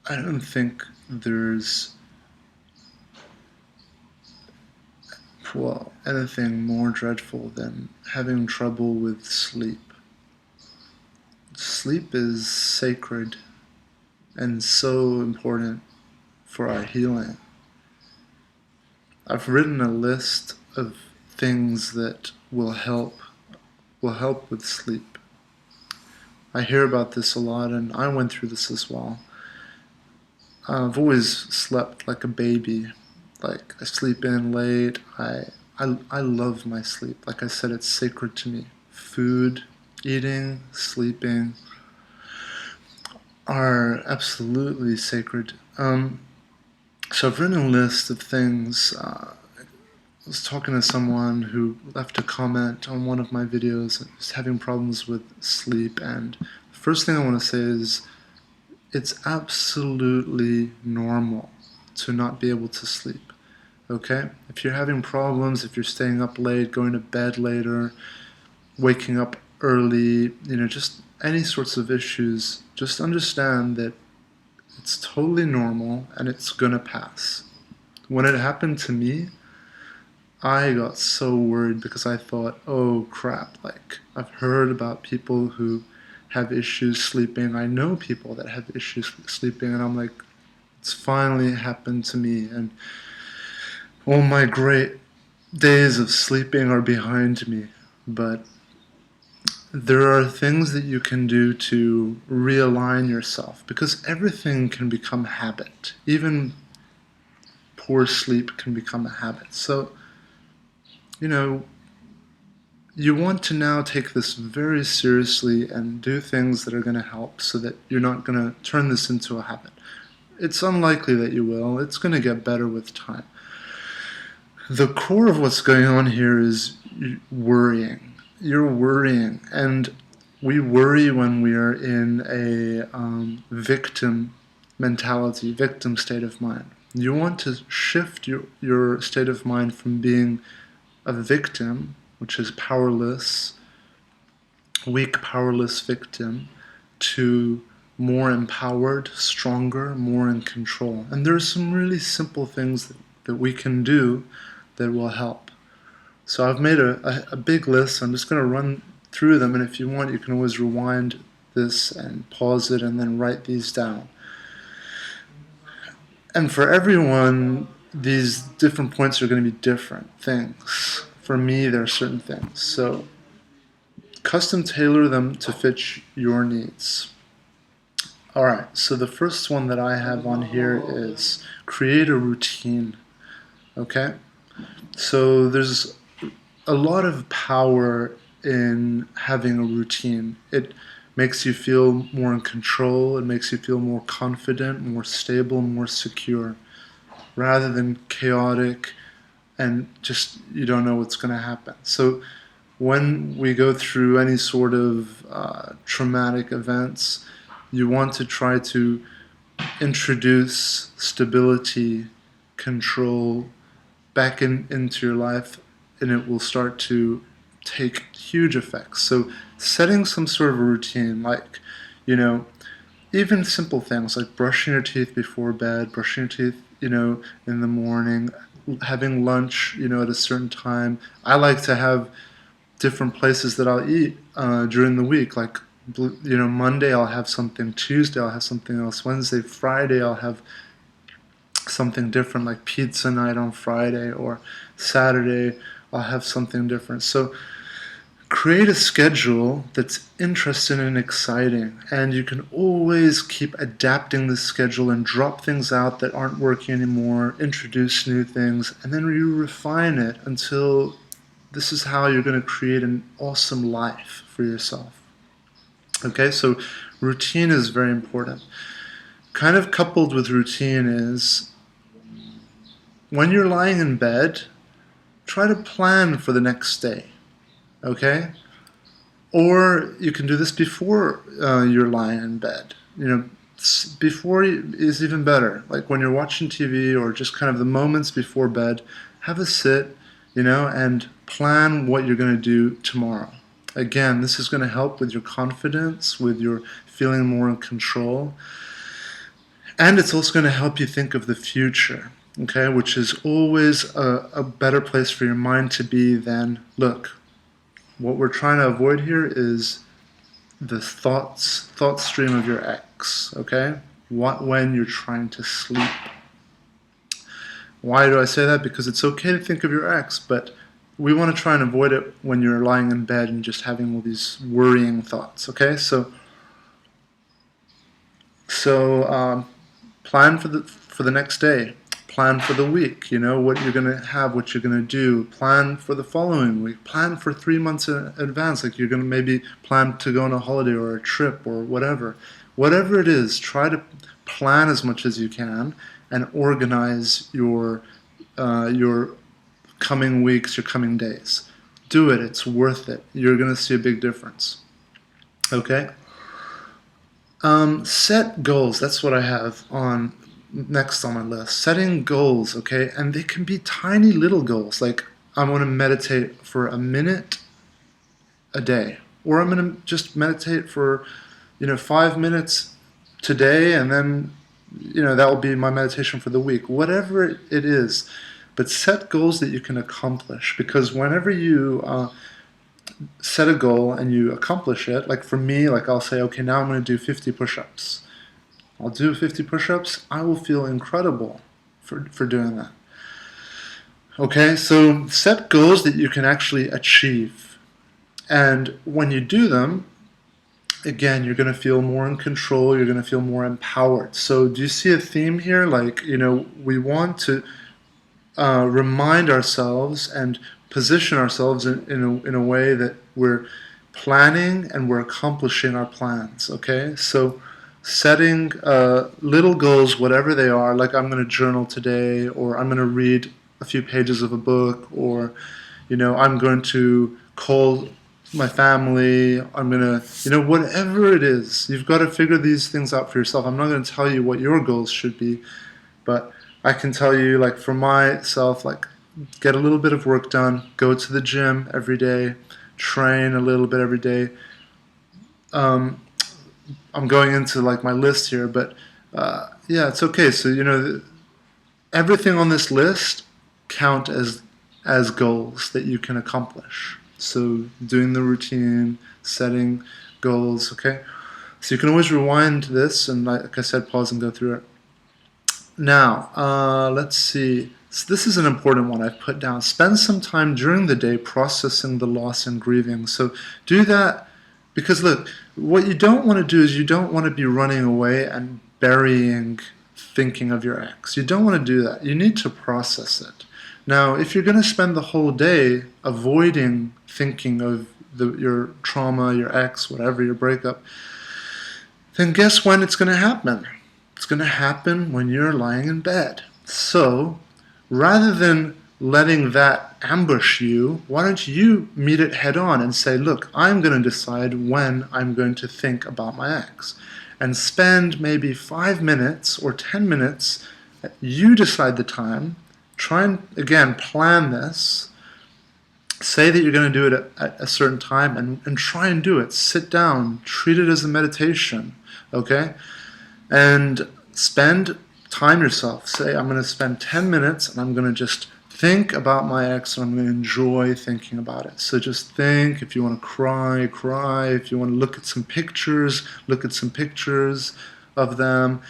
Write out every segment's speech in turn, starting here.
I don't think there's, well, anything more dreadful than having trouble with sleep. Sleep is sacred and so important for our healing. I've written a list of things that will help with sleep. I hear about this a lot, and I went through this as well. I've always slept like a baby. Like, I sleep in late. I love my sleep. Like I said, it's sacred to me. Food, eating, sleeping are absolutely sacred. So I've written a list of things. I was talking to someone who left a comment on one of my videos and was having problems with sleep, and the first thing I want to say is it's absolutely normal to not be able to sleep. Okay? If you're having problems, if you're staying up late, going to bed later, waking up early, just any sorts of issues, just understand that it's totally normal and it's gonna pass. When it happened to me, I got so worried because I thought, oh crap, like I've heard about people who have issues sleeping. I know people that have issues sleeping, and I'm like, it's finally happened to me, and all my great days of sleeping are behind me. But there are things that you can do to realign yourself because everything can become habit. Even poor sleep can become a habit. So, you know, you want to now take this very seriously and do things that are going to help so that you're not going to turn this into a habit. It's unlikely that you will. It's going to get better with time. The core of what's going on here is worrying. You're worrying, and we worry when we are in a victim mentality, victim state of mind. You want to shift your state of mind from being a victim, which is powerless, weak, powerless victim, to more empowered, stronger, more in control. And there's some really simple things that we can do that will help. So I've made a big list. I'm just going to run through them, and if you want, you can always rewind this and pause it and then write these down. And for everyone, these different points are going to be different things. For me, there are certain things. So custom tailor them to fit your needs. Alright, so the first one that I have on here is create a routine. Okay? So there's a lot of power in having a routine. It makes you feel more in control, it makes you feel more confident, more stable, more secure, rather than chaotic and just you don't know what's going to happen. So when we go through any sort of traumatic events, you want to try to introduce stability, control back into your life, and it will start to take huge effects. So setting some sort of a routine, like, even simple things like brushing your teeth before bed, brushing your teeth, in the morning, having lunch, at a certain time. I like to have different places that I'll eat during the week. Like, Monday I'll have something, Tuesday I'll have something else, Wednesday, Friday I'll have something different, like pizza night on Friday, or Saturday I'll have something different. So create a schedule that's interesting and exciting, and you can always keep adapting the schedule and drop things out that aren't working anymore, introduce new things, and then you refine it until this is how you're going to create an awesome life for yourself. Okay, so routine is very important. Kind of coupled with routine is when you're lying in bed, try to plan for the next day. Okay? Or you can do this before you're lying in bed. Before is even better. Like when you're watching TV or just kind of the moments before bed, have a sit, and plan what you're going to do tomorrow. Again, this is going to help with your confidence, with your feeling more in control. And it's also going to help you think of the future, okay, which is always a better place for your mind to be than, look, what we're trying to avoid here is the thought stream of your ex, okay? When you're trying to sleep. Why do I say that? Because it's okay to think of your ex, but we want to try and avoid it when you're lying in bed and just having all these worrying thoughts, okay? So plan for the next day. Plan for the week, you know, what you're going to have, what you're going to do. Plan for the following week. Plan for 3 months in advance, like you're going to maybe plan to go on a holiday or a trip or whatever. Whatever it is, try to plan as much as you can and organize your coming weeks, your coming days. Do it. It's worth it. You're going to see a big difference. Okay? Set goals. That's what I have on next on my list. Setting goals, okay? And they can be tiny little goals. Like, I want to meditate for a minute a day. Or I'm going to just meditate for, 5 minutes today, and then, that will be my meditation for the week. Whatever it is. But set goals that you can accomplish. Because whenever you set a goal and you accomplish it, like for me, like I'll say, okay, now I'm going to do 50 push-ups. I'll do 50 push-ups. I will feel incredible for doing that. Okay, so set goals that you can actually achieve. And when you do them, again, you're going to feel more in control. You're going to feel more empowered. So do you see a theme here? Like, we want to remind ourselves and position ourselves in a way that we're planning and we're accomplishing our plans, okay? So setting little goals, whatever they are, like I'm going to journal today, or I'm going to read a few pages of a book, or, I'm going to call my family, I'm going to, whatever it is, you've got to figure these things out for yourself. I'm not going to tell you what your goals should be, but I can tell you, like, for myself, like, get a little bit of work done, go to the gym every day, train a little bit every day. I'm going into, like, my list here, but yeah, it's okay. So, everything on this list count as goals that you can accomplish. So doing the routine, setting goals, okay? So you can always rewind this and, like I said, pause and go through it. Now, let's see. So this is an important one I've put down. Spend some time during the day processing the loss and grieving. So do that, because look, what you don't want to do is you don't want to be running away and burying thinking of your ex. You don't want to do that. You need to process it. Now, if you're going to spend the whole day avoiding thinking of your trauma, your ex, whatever, your breakup, then guess when it's going to happen? It's going to happen when you're lying in bed. So, rather than letting that ambush you, why don't you meet it head on and say, look, I'm going to decide when I'm going to think about my ex. And spend maybe 5 minutes or 10 minutes, you decide the time, try and, again, plan this, say that you're going to do it at a certain time, and try and do it. Sit down, treat it as a meditation, okay? And spend time yourself. Say, I'm going to spend 10 minutes and I'm going to just think about my ex, and I'm going to enjoy thinking about it. So just think. If you want to cry, cry. If you want to look at some pictures, look at some pictures of them.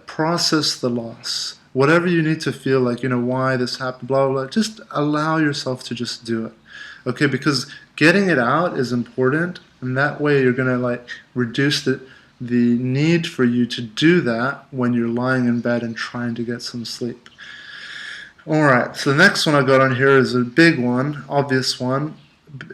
Process the loss. Whatever you need to feel like, why this happened, blah, blah, blah. Just allow yourself to just do it. Okay, because getting it out is important, and that way you're going to reduce the need for you to do that when you're lying in bed and trying to get some sleep. Alright, so the next one I got on here is a big one, obvious one,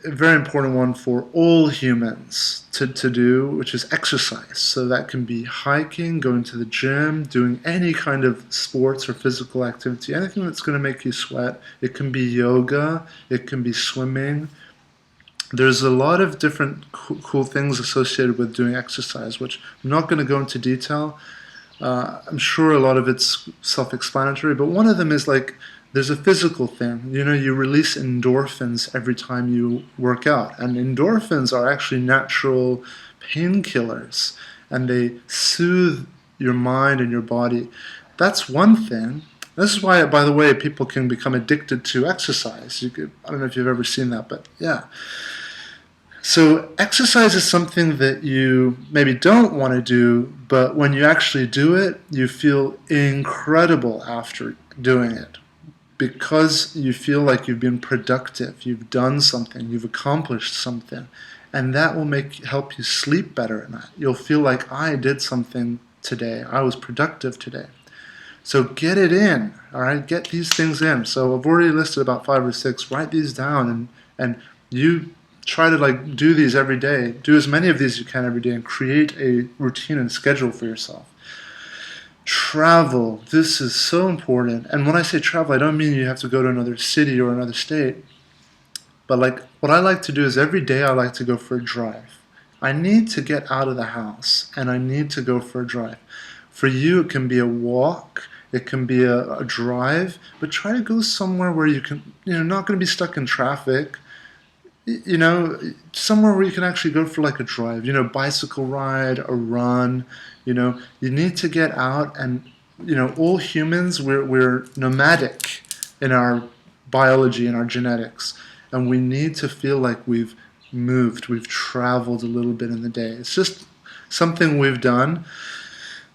a very important one for all humans to do, which is exercise. So that can be hiking, going to the gym, doing any kind of sports or physical activity, anything that's going to make you sweat. It can be yoga, it can be swimming. There's a lot of different cool things associated with doing exercise, which I'm not going to go into detail. I'm sure a lot of it's self-explanatory, but one of them is there's a physical thing. You release endorphins every time you work out, and endorphins are actually natural painkillers, and they soothe your mind and your body. That's one thing. This is why, by the way, people can become addicted to exercise. I don't know if you've ever seen that, but yeah. So exercise is something that you maybe don't want to do, but when you actually do it, you feel incredible after doing it because you feel like you've been productive, you've done something, you've accomplished something, and that will help you sleep better at night. You'll feel like I did something today, I was productive today. So get it in, all right? Get these things in. So I've already listed about 5 or 6. Write these down, and you try to do these every day. Do as many of these as you can every day, and create a routine and schedule for yourself. Travel. This is so important. And when I say travel, I don't mean you have to go to another city or another state. But what I like to do is every day I like to go for a drive. I need to get out of the house, and I need to go for a drive. For you, it can be a walk, it can be a drive, but try to go somewhere where you can, not going to be stuck in traffic. Somewhere where you can actually go for a drive, bicycle ride, a run. You need to get out, and all humans, we're nomadic in our biology and our genetics, and we need to feel like we've moved, we've traveled a little bit in the day. It's just something we've done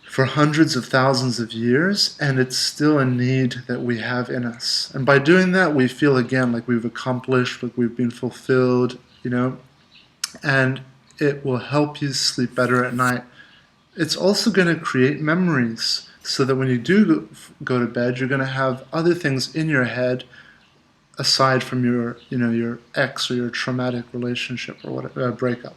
for hundreds of thousands of years, and it's still a need that we have in us. And by doing that, we feel again like we've accomplished, like we've been fulfilled, and it will help you sleep better at night. It's also going to create memories, so that when you do go to bed, you're going to have other things in your head aside from your ex or your traumatic relationship or whatever, breakup.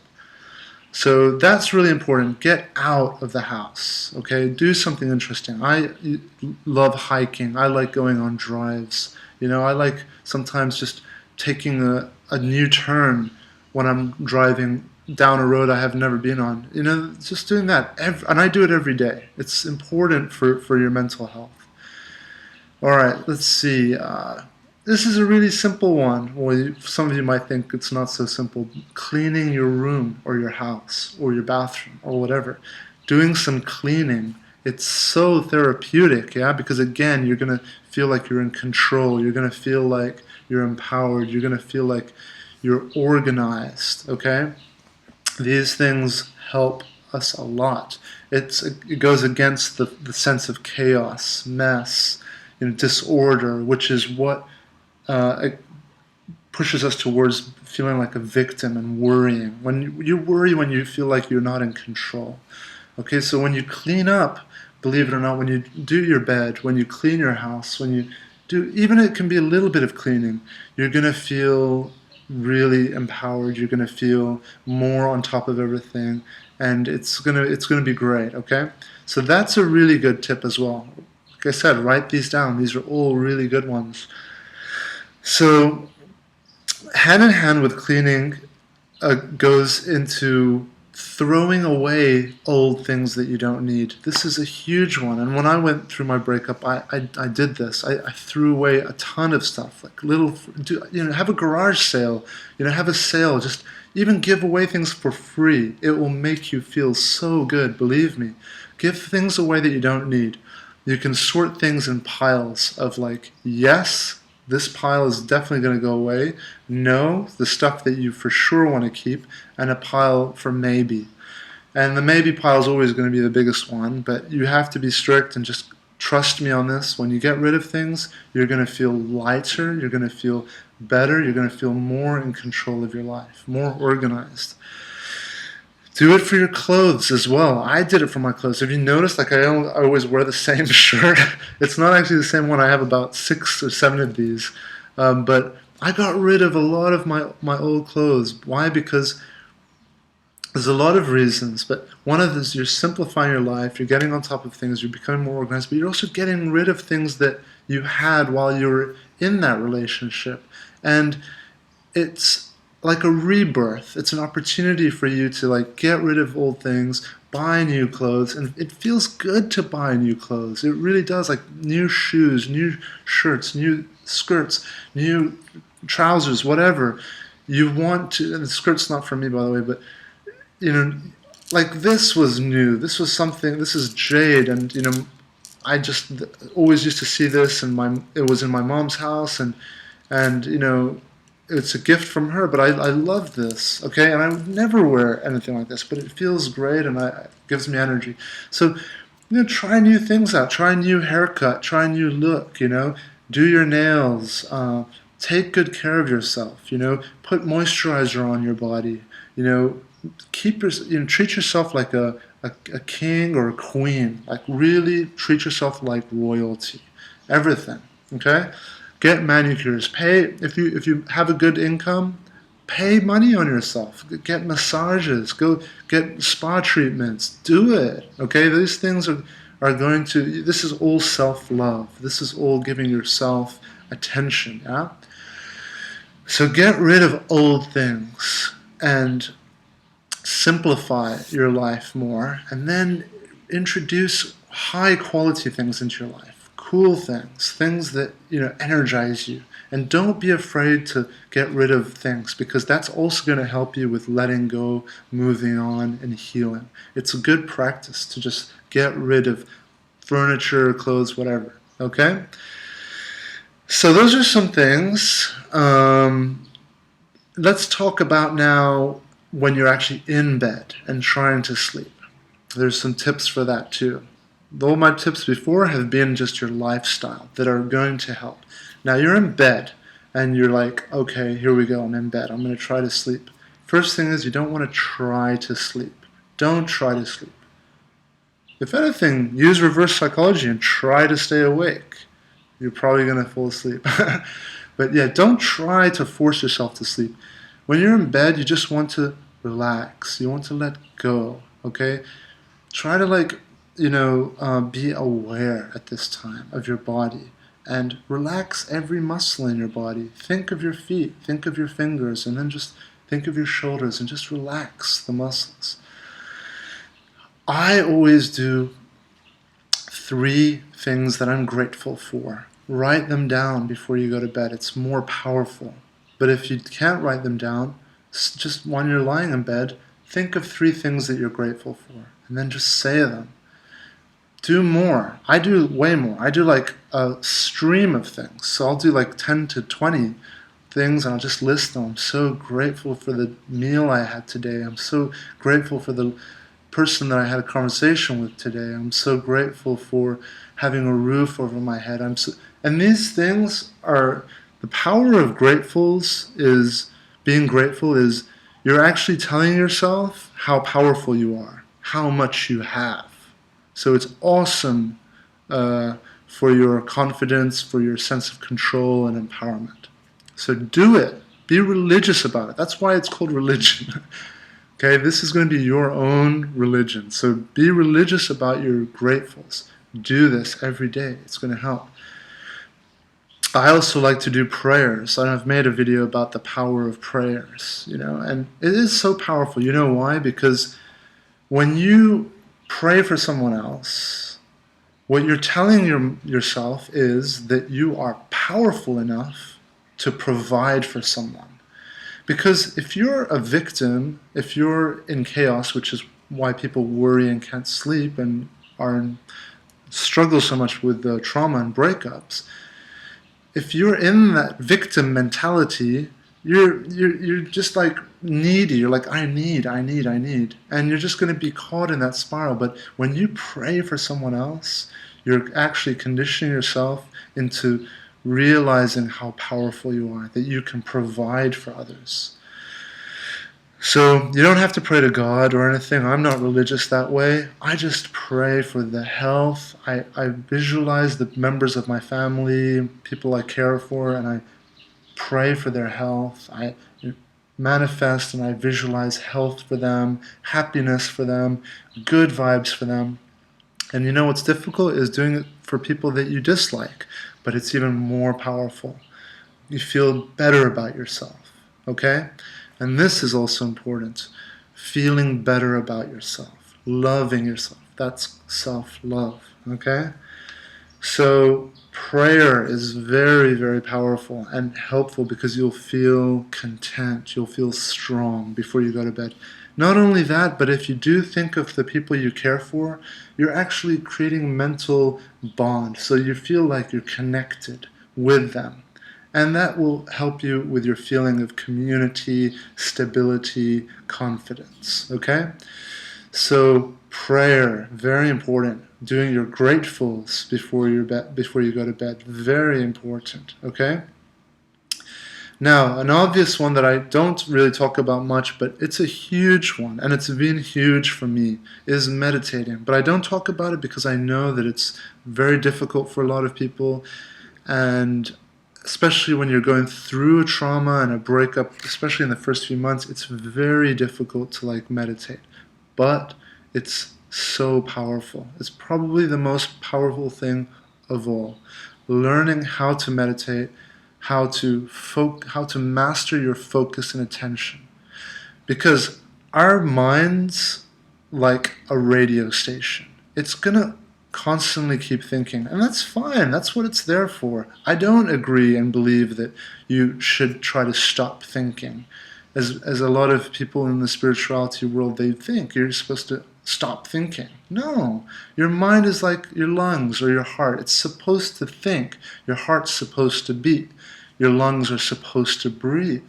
So that's really important. Get out of the house, okay? Do something interesting. I love hiking. I like going on drives. I like sometimes just taking a new turn when I'm driving down a road I have never been on. Just doing that. And I do it every day. It's important for your mental health. All right, let's see. This is a really simple one. Well, some of you might think it's not so simple. Cleaning your room or your house or your bathroom or whatever. Doing some cleaning. It's so therapeutic, yeah? Because again, you're going to feel like you're in control. You're going to feel like you're empowered. You're going to feel like you're organized, okay? These things help us a lot. It goes against the sense of chaos, mess, disorder, which is what it pushes us towards feeling like a victim and worrying. When you worry, when you feel like you're not in control. Okay, so when you clean up, believe it or not, when you do your bed, when you clean your house, when you do, even it can be a little bit of cleaning, you're going to feel really empowered. You're going to feel more on top of everything, and it's going to be great, okay? So that's a really good tip as well. Like I said, write these down. These are all really good ones. So, hand in hand with cleaning goes into throwing away old things that you don't need. This is a huge one. And when I went through my breakup, I did this. I threw away a ton of stuff, have a garage sale, have a sale. Just even give away things for free. It will make you feel so good. Believe me. Give things away that you don't need. You can sort things in piles of yes, this pile is definitely going to go away. No, the stuff that you for sure want to keep, and a pile for maybe. And the maybe pile is always going to be the biggest one, but you have to be strict and just trust me on this. When you get rid of things, you're going to feel lighter, you're going to feel better, you're going to feel more in control of your life, more organized. Do it for your clothes as well. I did it for my clothes. Have you noticed, I always wear the same shirt? It's not actually the same one. I have about 6 or 7 of these. But I got rid of a lot of my old clothes. Why? Because there's a lot of reasons. But one of them is you're simplifying your life. You're getting on top of things. You're becoming more organized. But you're also getting rid of things that you had while you were in that relationship. And it's like a rebirth. It's an opportunity for you to get rid of old things, buy new clothes, and it feels good to buy new clothes. It really does. New shoes, new shirts, new skirts, new trousers, whatever you want to. And the skirt's not for me, by the way, but like this was new. This was something. This is jade, and I just always used to see this, and it was in my mom's house, and it's a gift from her. But I love this, okay, and I would never wear anything like this, but it feels great, and it gives me energy. So try new things out. Try a new haircut. Try a new look. Do your nails. Take good care of yourself. Put moisturizer on your body. Keep treat yourself like a king or a queen. Like really treat yourself like royalty. Everything. Okay? Get manicures. Pay if you have a good income, pay money on yourself. Get massages. Go get spa treatments. Do it. Okay? These things are going to, this is all self-love. This is all giving yourself attention. Yeah? So get rid of old things and simplify your life more, and then introduce high quality things into your life, cool things that energize you. And don't be afraid to get rid of things, because that's also going to help you with letting go, moving on, and healing. It's a good practice to just get rid of furniture, clothes, whatever. Okay? So those are some things. Let's talk about now when you're actually in bed and trying to sleep. There's some tips for that too. All my tips before have been just your lifestyle that are going to help. Now you're in bed and you're like, okay, here we go, I'm in bed. I'm going to try to sleep. First thing is, you don't want to try to sleep. Don't try to sleep. If anything, use reverse psychology and try to stay awake. You're probably going to fall asleep. But yeah, don't try to force yourself to sleep. When you're in bed, you just want to relax. You want to let go, okay? Try to be aware at this time of your body and relax every muscle in your body. Think of your feet, think of your fingers, and then just think of your shoulders and just relax the muscles. I always do 3 things that I'm grateful for. Write them down before you go to bed. It's more powerful. But if you can't write them down, just when you're lying in bed, think of 3 things that you're grateful for, and then just say them. Do more. I do way more. I do like a stream of things. So I'll do like 10 to 20 things, and I'll just list them. I'm so grateful for the meal I had today. I'm so grateful for the person that I had a conversation with today. I'm so grateful for having a roof over my head. And these things are, the power of being grateful is you're actually telling yourself how powerful you are, how much you have. So it's awesome for your confidence, for your sense of control and empowerment. So do it. Be religious about it. That's why it's called religion. Okay, this is going to be your own religion. So be religious about your gratefuls. Do this every day. It's going to help. I also like to do prayers. I've made a video about the power of prayers, and it is so powerful. You know why? Because when you pray for someone else, what you're telling yourself is that you are powerful enough to provide for someone. Because if you're a victim, if you're in chaos, which is why people worry and can't sleep and struggle so much with the trauma and breakups, if you're in that victim mentality, you're just like needy. You're like, I need. And you're just going to be caught in that spiral. But when you pray for someone else, you're actually conditioning yourself into realizing how powerful you are, that you can provide for others. So you don't have to pray to God or anything. I'm not religious that way. I just pray for the health. I visualize the members of my family, people I care for, and I pray for their health. I manifest and I visualize health for them, happiness for them, good vibes for them. And what's difficult is doing it for people that you dislike, but it's even more powerful. You feel better about yourself, okay? And this is also important. Feeling better about yourself, loving yourself. That's self-love, okay? So prayer is very, very powerful and helpful because you'll feel content, you'll feel strong before you go to bed. Not only that, but if you do think of the people you care for, you're actually creating a mental bond. So you feel like you're connected with them. And that will help you with your feeling of community, stability, confidence. Okay? So prayer, very important. Doing your gratefuls before you go to bed, very important. Okay. Now, an obvious one that I don't really talk about much, but it's a huge one, and it's been huge for me, is meditating. But I don't talk about it because I know that it's very difficult for a lot of people, and especially when you're going through a trauma and a breakup, especially in the first few months, it's very difficult to meditate. But it's so powerful. It's probably the most powerful thing of all. Learning how to meditate, how to master your focus and attention. Because our mind's like a radio station. It's gonna constantly keep thinking, and that's fine. That's what it's there for. I don't agree and believe that you should try to stop thinking. As a lot of people in the spirituality world, they think you're supposed to stop thinking. No, your mind is like your lungs or your heart. It's supposed to think. Your heart's supposed to beat. Your lungs are supposed to breathe.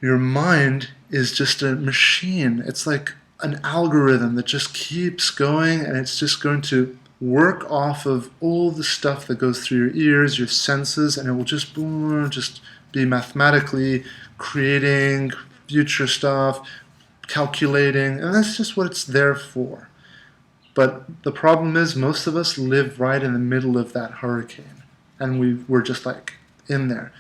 Your mind is just a machine. It's like an algorithm that just keeps going, and it's just going to work off of all the stuff that goes through your ears, your senses, and it will just be mathematically creating future stuff, calculating, and that's just what it's there for. But the problem is most of us live right in the middle of that hurricane, and we're just like in there.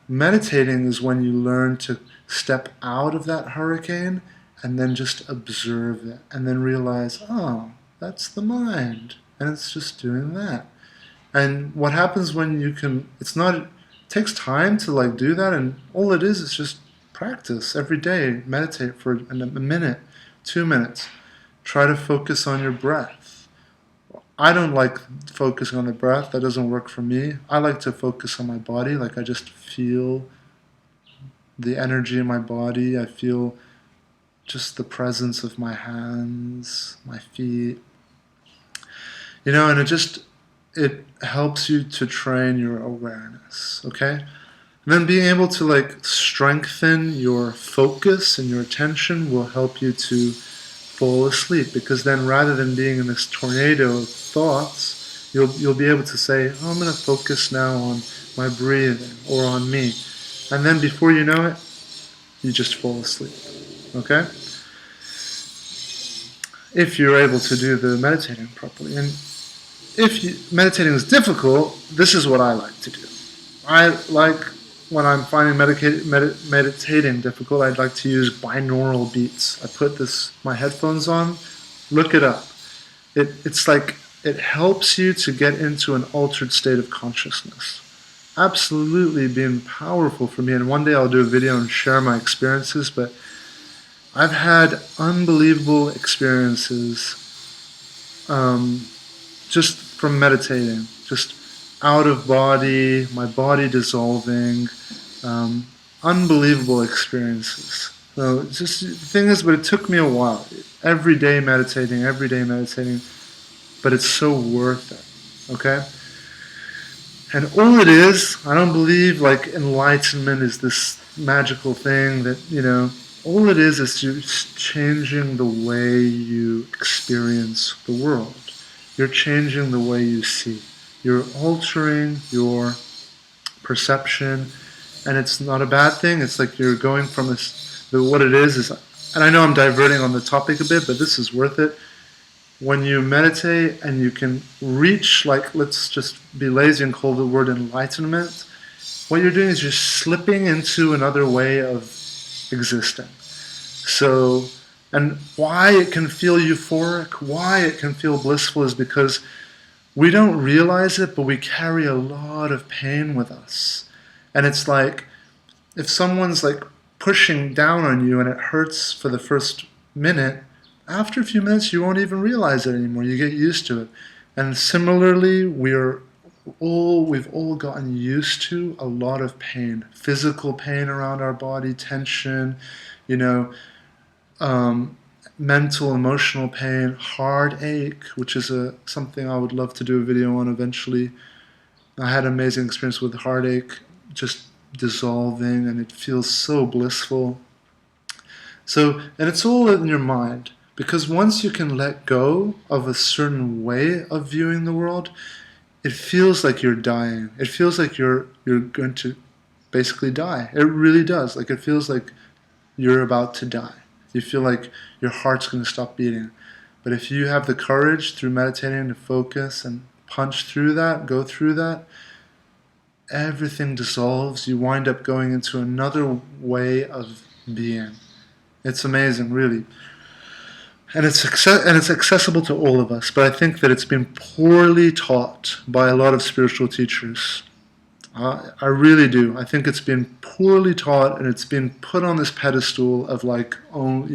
Meditating is when you learn to step out of that hurricane and then just observe it and then realize, oh, that's the mind, and it's just doing that. And what happens when you can, it takes time to do that, and all it is just practice every day. Meditate for a minute, 2 minutes. Try to focus on your breath. I don't like focusing on the breath. That doesn't work for me. I like to focus on my body. I just feel the energy in my body. I feel just the presence of my hands, my feet. And it helps you to train your awareness, okay? And then being able to strengthen your focus and your attention will help you to fall asleep, because then rather than being in this tornado of thoughts, you'll be able to say, oh, I'm going to focus now on my breathing or on me. And then before you know it, you just fall asleep, okay? If you're able to do the meditating properly. And if meditating is difficult, this is what I like to do. When I'm finding meditating difficult, I'd like to use binaural beats. I put my headphones on, look it up. It's like it helps you to get into an altered state of consciousness. Absolutely been powerful for me, and one day I'll do a video and share my experiences, but I've had unbelievable experiences just from meditating, just out of body, my body dissolving, unbelievable experiences. So the thing is, but it took me a while. Every day meditating, but it's so worth it, okay? And all it is, I don't believe enlightenment is this magical thing that, all it is just changing the way you experience the world. You're changing the way you see. You're altering your perception, and it's not a bad thing. It's like you're going from what it is, and I know I'm diverting on the topic a bit, but this is worth it. When you meditate and you can reach, let's just be lazy and call the word enlightenment, what you're doing is you're slipping into another way of existing. So, and why it can feel euphoric, why it can feel blissful is because we don't realize it, but we carry a lot of pain with us. And it's like, if someone's pushing down on you and it hurts for the first minute, after a few minutes you won't even realize it anymore. You get used to it. And similarly, we've all gotten used to a lot of pain, physical pain around our body, tension, you know, um, mental, emotional pain, heartache, which is something I would love to do a video on eventually. I had an amazing experience with heartache, just dissolving, and it feels so blissful. So, and it's all in your mind, because once you can let go of a certain way of viewing the world, it feels like you're dying. It feels like you're going to basically die. It really does. Like it feels like you're about to die. You feel like your heart's going to stop beating. But if you have the courage through meditating to focus and punch through that, go through that, everything dissolves. You wind up going into another way of being. It's amazing, really. And it's accessible to all of us, but I think that it's been poorly taught by a lot of spiritual teachers. I really do. I think it's been poorly taught, and it's been put on this pedestal of like, oh,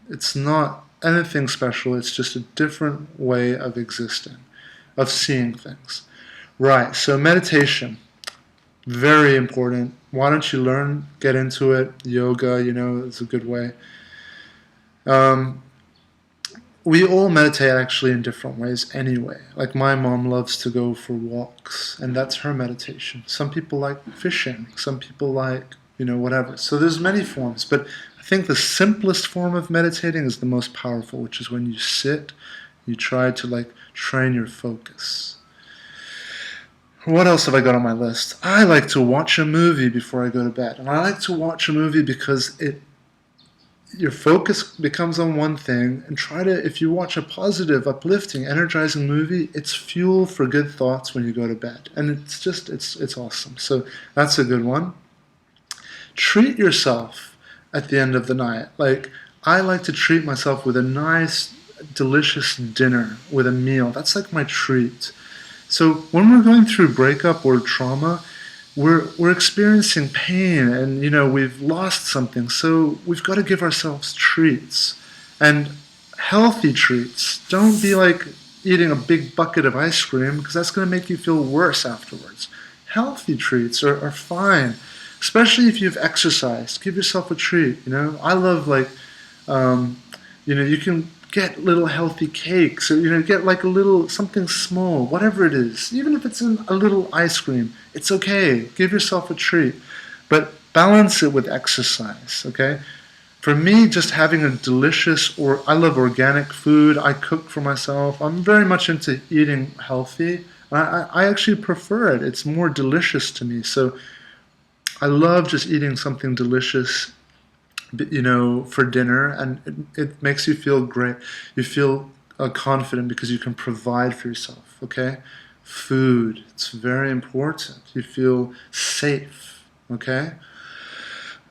it's not anything special. It's just a different way of existing, of seeing things. Right, so meditation, very important. Why don't you learn, get into it? Yoga, is a good way. We all meditate actually in different ways anyway. Like my mom loves to go for walks, and that's her meditation. Some people like fishing. Some people like, whatever. So there's many forms, but I think the simplest form of meditating is the most powerful, which is when you sit, you try to train your focus. What else have I got on my list? I like to watch a movie before I go to bed. And I like to watch a movie because your focus becomes on one thing, and if you watch a positive, uplifting, energizing movie, it's fuel for good thoughts when you go to bed. And it's awesome. So that's a good one. Treat yourself at the end of the night. I like to treat myself with a nice, delicious dinner, with a meal. That's like my treat. So when we're going through breakup or trauma, we're experiencing pain, and we've lost something, so we've got to give ourselves treats, and healthy treats. Don't be like eating a big bucket of ice cream, because that's going to make you feel worse afterwards. Healthy treats are fine, especially if you've exercised. Give yourself a treat. I love you can get little healthy cakes, or get like a little something small, whatever it is. Even if it's a little ice cream, it's okay. Give yourself a treat, but balance it with exercise. Okay, for me, just having a delicious, I love organic food. I cook for myself. I'm very much into eating healthy. I actually prefer it. It's more delicious to me. So I love just eating something delicious, for dinner, and it makes you feel great. You feel confident because you can provide for yourself, okay? Food, it's very important. You feel safe, okay?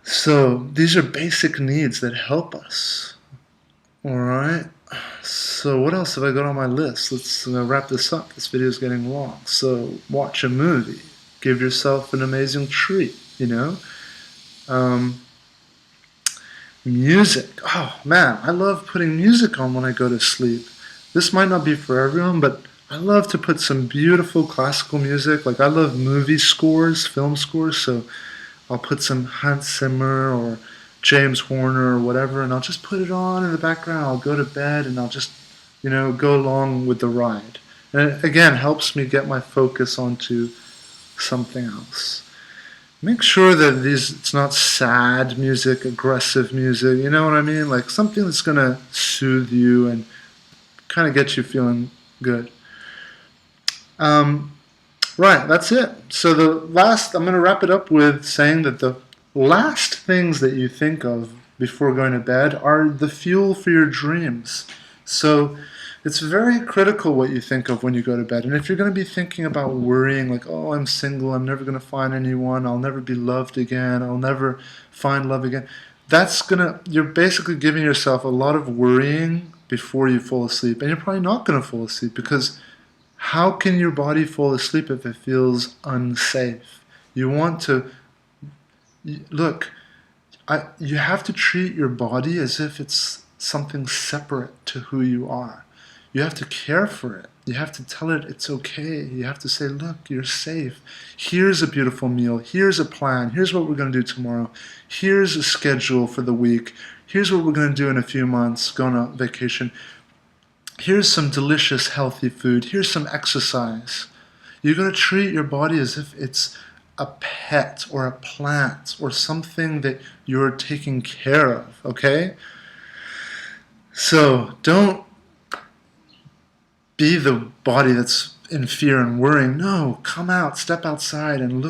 So these are basic needs that help us, all right? So what else have I got on my list? Let's wrap this up. This video is getting long. So watch a movie. Give yourself an amazing treat, Music. Oh man, I love putting music on when I go to sleep. This might not be for everyone, but I love to put some beautiful classical music. Like I love movie scores, film scores, so I'll put some Hans Zimmer or James Horner or whatever, and I'll just put it on in the background. I'll go to bed and I'll just, go along with the ride. And it, again, helps me get my focus onto something else. Make sure that it's not sad music, aggressive music, you know what I mean? Like something that's going to soothe you and kind of get you feeling good. Right, that's it. So I'm going to wrap it up with saying that the last things that you think of before going to bed are the fuel for your dreams. So it's very critical what you think of when you go to bed. And if you're going to be thinking about worrying, like, oh, I'm single, I'm never going to find anyone, I'll never be loved again, I'll never find love again, you're basically giving yourself a lot of worrying before you fall asleep. And you're probably not going to fall asleep, because how can your body fall asleep if it feels unsafe? You want to, look, you have to treat your body as if it's something separate to who you are. You have to care for it. You have to tell it it's okay. You have to say, look, you're safe. Here's a beautiful meal. Here's a plan. Here's what we're going to do tomorrow. Here's a schedule for the week. Here's what we're going to do in a few months, going on vacation. Here's some delicious, healthy food. Here's some exercise. You're going to treat your body as if it's a pet or a plant or something that you're taking care of, okay? So don't be the body that's in fear and worrying. No, come out, step outside and look.